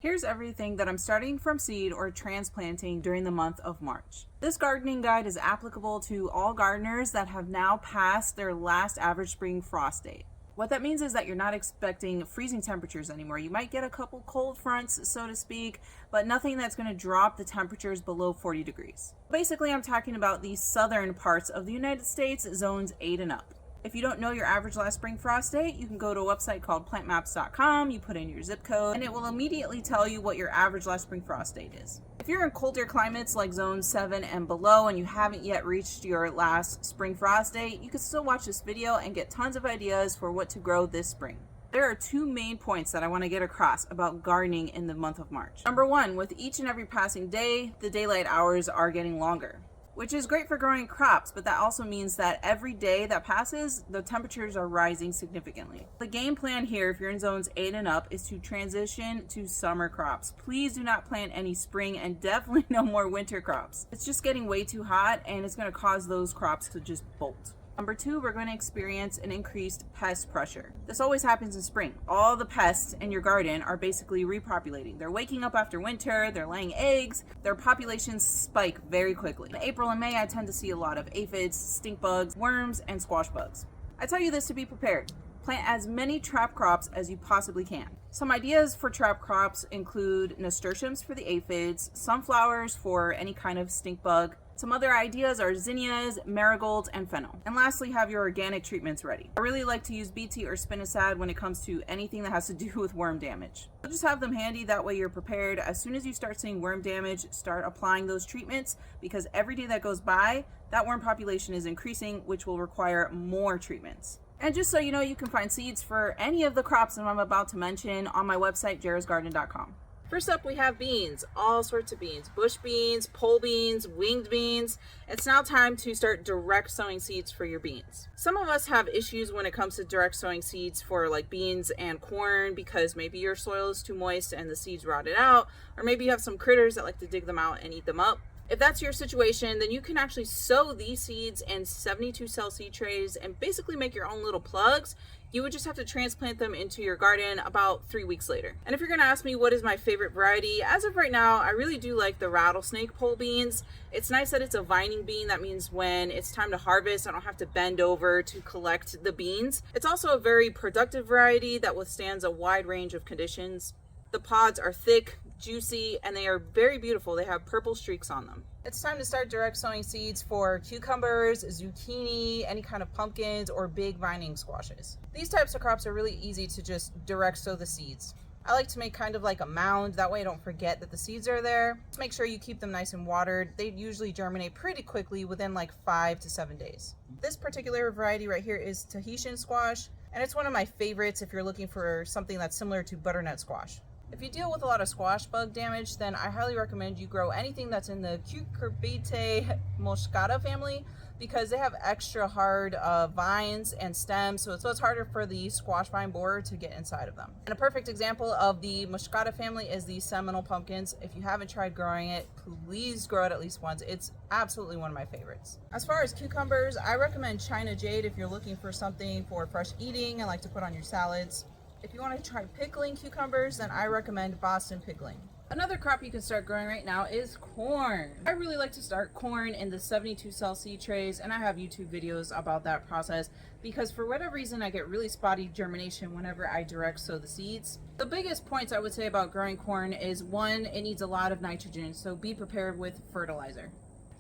Here's everything that I'm starting from seed or transplanting during the month of March. This gardening guide is applicable to all gardeners that have now passed their last average spring frost date. What that means is that you're not expecting freezing temperatures anymore. You might get a couple cold fronts, so to speak, but nothing that's going to drop the temperatures below 40 degrees. Basically, I'm talking about the southern parts of the United States, zones 8 and up. If you don't know your average last spring frost date, you can go to a website called plantmaps.com, you put in your zip code, and it will immediately tell you what your average last spring frost date is. If you're in colder climates like zone 7 and below and you haven't yet reached your last spring frost date, you can still watch this video and get tons of ideas for what to grow this spring. There are two main points that I want to get across about gardening in the month of March. Number one, with each and every passing day, the daylight hours are getting longer, which is great for growing crops, but that also means that every day that passes, the temperatures are rising significantly. The game plan here, if you're in zones 8 and up, is to transition to summer crops. Please do not plant any spring and definitely no more winter crops. It's just getting way too hot and it's going to cause those crops to just bolt. Number two, we're going to experience an increased pest pressure. This always happens in spring. All the pests in your garden are basically repopulating. They're waking up after winter, they're laying eggs, their populations spike very quickly. In April and May, I tend to see a lot of aphids, stink bugs, worms, and squash bugs. I tell you this to be prepared. Plant as many trap crops as you possibly can. Some ideas for trap crops include nasturtiums for the aphids, sunflowers for any kind of stink bug. Some other ideas are zinnias, marigolds, and fennel. And lastly, have your organic treatments ready. I really like to use BT or spinosad when it comes to anything that has to do with worm damage. So just have them handy, that way you're prepared. As soon as you start seeing worm damage, start applying those treatments, because every day that goes by, that worm population is increasing, which will require more treatments. And just so you know, you can find seeds for any of the crops that I'm about to mention on my website, jarrahsgarden.com. First up, we have beans, all sorts of beans, bush beans, pole beans, winged beans. It's now time to start direct sowing seeds for your beans. Some of us have issues when it comes to direct sowing seeds for like beans and corn because maybe your soil is too moist and the seeds rotted out, or maybe you have some critters that like to dig them out and eat them up. If that's your situation, then you can actually sow these seeds in 72 cell seed trays and basically make your own little plugs. You would just have to transplant them into your garden about 3 weeks later. And if you're gonna ask me what is my favorite variety, as of right now, I really do like the rattlesnake pole beans. It's nice that it's a vining bean. That means when it's time to harvest, I don't have to bend over to collect the beans. It's also a very productive variety that withstands a wide range of conditions. The pods are thick, juicy, and they are very beautiful. They have purple streaks on them. It's time to start direct sowing seeds for cucumbers, zucchini, any kind of pumpkins, or big vining squashes. These types of crops are really easy to just direct sow the seeds. I like to make kind of like a mound, that way I don't forget that the seeds are there. Just make sure you keep them nice and watered. They usually germinate pretty quickly within like 5 to 7 days. This particular variety right here is Tahitian squash, and it's one of my favorites if you're looking for something that's similar to butternut squash. If you deal with a lot of squash bug damage, then I highly recommend you grow anything that's in the Cucurbitaceae moscata family, because they have extra hard vines and stems, so it's harder for the squash vine borer to get inside of them. And a perfect example of the moscata family is the Seminole pumpkins. If you haven't tried growing it, please grow it at least once. It's absolutely one of my favorites. As far as cucumbers, I recommend China Jade if you're looking for something for fresh eating and like to put on your salads. If you want to try pickling cucumbers, then I recommend Boston pickling. Another crop you can start growing right now is corn. I really like to start corn in the 72 cell seed trays, and I have YouTube videos about that process because for whatever reason I get really spotty germination whenever I direct sow the seeds. The biggest points I would say about growing corn is one, it needs a lot of nitrogen, so be prepared with fertilizer.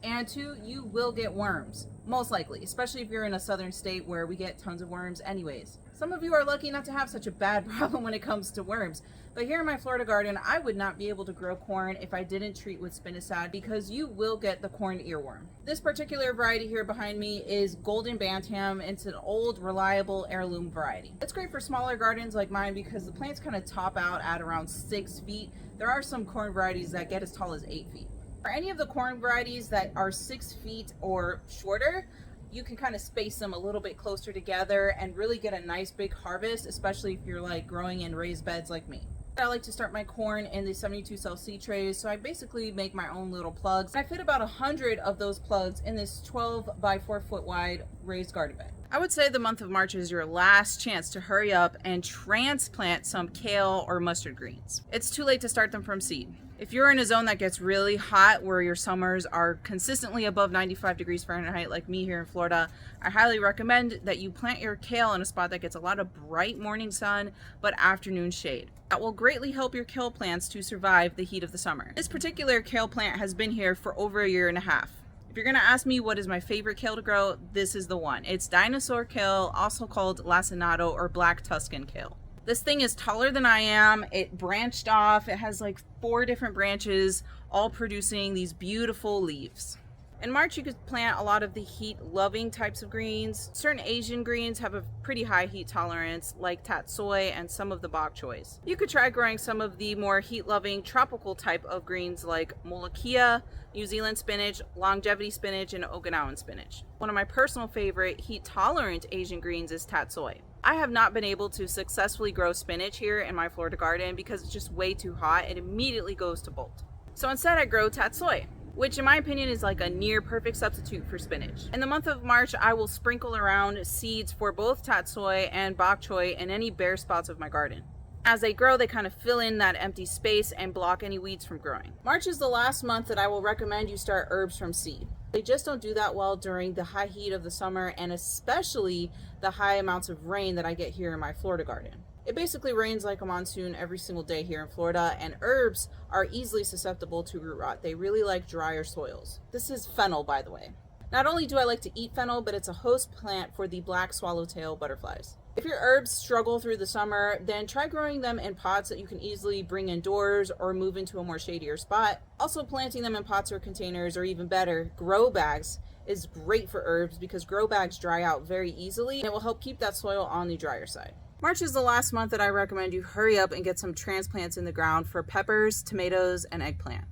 And two, you will get worms, most likely, especially if you're in a southern state where we get tons of worms anyways. Some of you are lucky not to have such a bad problem when it comes to worms, but here in my Florida garden, I would not be able to grow corn if I didn't treat with spinosad because you will get the corn earworm. This particular variety here behind me is Golden Bantam. It's an old, reliable heirloom variety. It's great for smaller gardens like mine because the plants kind of top out at around 6 feet. There are some corn varieties that get as tall as 8 feet. For any of the corn varieties that are 6 feet or shorter, you can kind of space them a little bit closer together and really get a nice big harvest, especially if you're like growing in raised beds like me. I like to start my corn in the 72 cell seed trays, so I basically make my own little plugs. I fit about 100 of those plugs in this 12 by 4 foot wide raised garden bed. I would say the month of March is your last chance to hurry up and transplant some kale or mustard greens. It's too late to start them from seed. If you're in a zone that gets really hot where your summers are consistently above 95 degrees Fahrenheit like me here in Florida, I highly recommend that you plant your kale in a spot that gets a lot of bright morning sun but afternoon shade. That will greatly help your kale plants to survive the heat of the summer. This particular kale plant has been here for over a year and a half. If you're gonna ask me what is my favorite kale to grow, this is the one. It's dinosaur kale, also called lacinato or black Tuscan kale. This thing is taller than I am. It branched off. It has like 4 different branches, all producing these beautiful leaves. In March, you could plant a lot of the heat-loving types of greens. Certain Asian greens have a pretty high heat tolerance, like tatsoi and some of the bok choys. You could try growing some of the more heat-loving tropical type of greens like molokhia, New Zealand spinach, longevity spinach, and Okinawan spinach. One of my personal favorite heat-tolerant Asian greens is tatsoi. I have not been able to successfully grow spinach here in my Florida garden because it's just way too hot. It immediately goes to bolt. So instead I grow tatsoi, which in my opinion is like a near perfect substitute for spinach. In the month of March, I will sprinkle around seeds for both tatsoi and bok choy in any bare spots of my garden. As they grow, they kind of fill in that empty space and block any weeds from growing. March is the last month that I will recommend you start herbs from seed. They just don't do that well during the high heat of the summer, and especially the high amounts of rain that I get here in my Florida garden. It basically rains like a monsoon every single day here in Florida, and herbs are easily susceptible to root rot. They really like drier soils. This is fennel, by the way. Not only do I like to eat fennel, but it's a host plant for the black swallowtail butterflies. If your herbs struggle through the summer, then try growing them in pots that you can easily bring indoors or move into a more shadier spot. Also, planting them in pots or containers, or even better, grow bags, is great for herbs because grow bags dry out very easily and it will help keep that soil on the drier side. March is the last month that I recommend you hurry up and get some transplants in the ground for peppers, tomatoes, and eggplant.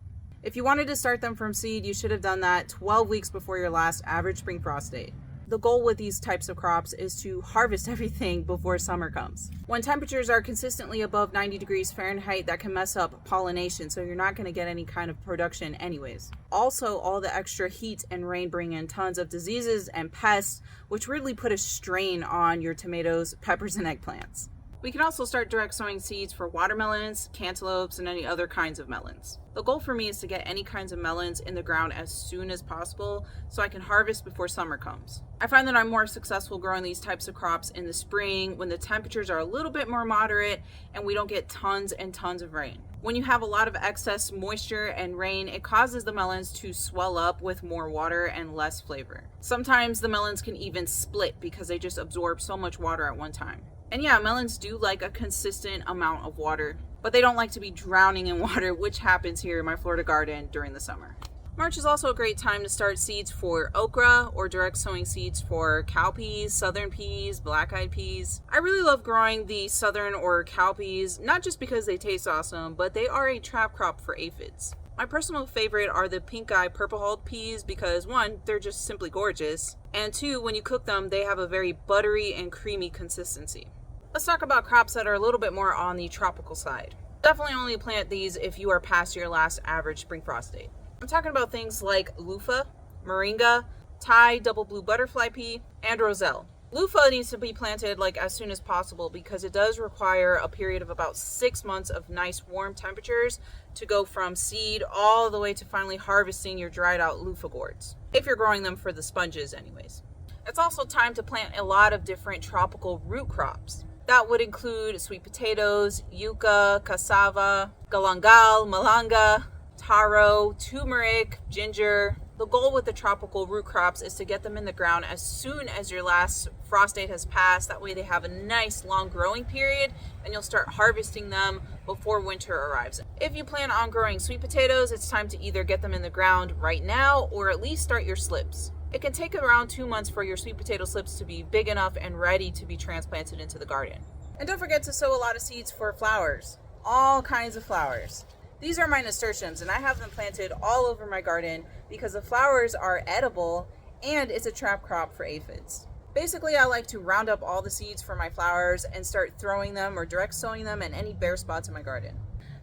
If you wanted to start them from seed, you should have done that 12 weeks before your last average spring frost date. The goal with these types of crops is to harvest everything before summer comes. When temperatures are consistently above 90 degrees Fahrenheit, that can mess up pollination, so you're not going to get any kind of production anyways. Also, all the extra heat and rain bring in tons of diseases and pests, which really put a strain on your tomatoes, peppers, and eggplants. We can also start direct sowing seeds for watermelons, cantaloupes, and any other kinds of melons. The goal for me is to get any kinds of melons in the ground as soon as possible so I can harvest before summer comes. I find that I'm more successful growing these types of crops in the spring when the temperatures are a little bit more moderate and we don't get tons and tons of rain. When you have a lot of excess moisture and rain, it causes the melons to swell up with more water and less flavor. Sometimes the melons can even split because they just absorb so much water at one time. And yeah, melons do like a consistent amount of water, but they don't like to be drowning in water, which happens here in my Florida garden during the summer. March is also a great time to start seeds for okra or direct sowing seeds for cowpeas, southern peas, black-eyed peas. I really love growing the southern or cowpeas, not just because they taste awesome, but they are a trap crop for aphids. My personal favorite are the pink-eye purple-hulled peas because 1, they're just simply gorgeous, and 2, when you cook them, they have a very buttery and creamy consistency. Let's talk about crops that are a little bit more on the tropical side. Definitely only plant these if you are past your last average spring frost date. I'm talking about things like loofah, moringa, Thai double blue butterfly pea, and roselle. Loofah needs to be planted like as soon as possible because it does require a period of about 6 months of nice warm temperatures to go from seed all the way to finally harvesting your dried out loofah gourds, if you're growing them for the sponges anyways. It's also time to plant a lot of different tropical root crops. That would include sweet potatoes, yucca, cassava, galangal, malanga, taro, turmeric, ginger. The goal with the tropical root crops is to get them in the ground as soon as your last frost date has passed. That way they have a nice long growing period and you'll start harvesting them before winter arrives. If you plan on growing sweet potatoes, it's time to either get them in the ground right now or at least start your slips. It can take around 2 months for your sweet potato slips to be big enough and ready to be transplanted into the garden. And don't forget to sow a lot of seeds for flowers, all kinds of flowers. These are my nasturtiums and I have them planted all over my garden because the flowers are edible and it's a trap crop for aphids. Basically, I like to round up all the seeds for my flowers and start throwing them or direct sowing them in any bare spots in my garden.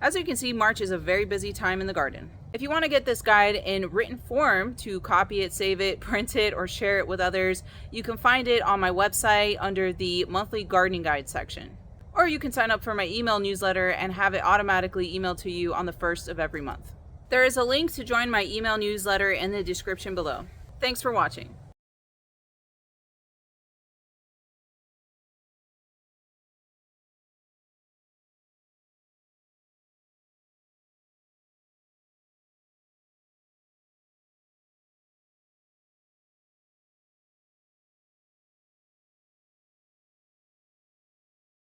As you can see, March is a very busy time in the garden. If you want to get this guide in written form to copy it, save it, print it, or share it with others, you can find it on my website under the monthly gardening guide section. Or you can sign up for my email newsletter and have it automatically emailed to you on the 1st of every month. There is a link to join my email newsletter in the description below. Thanks for watching.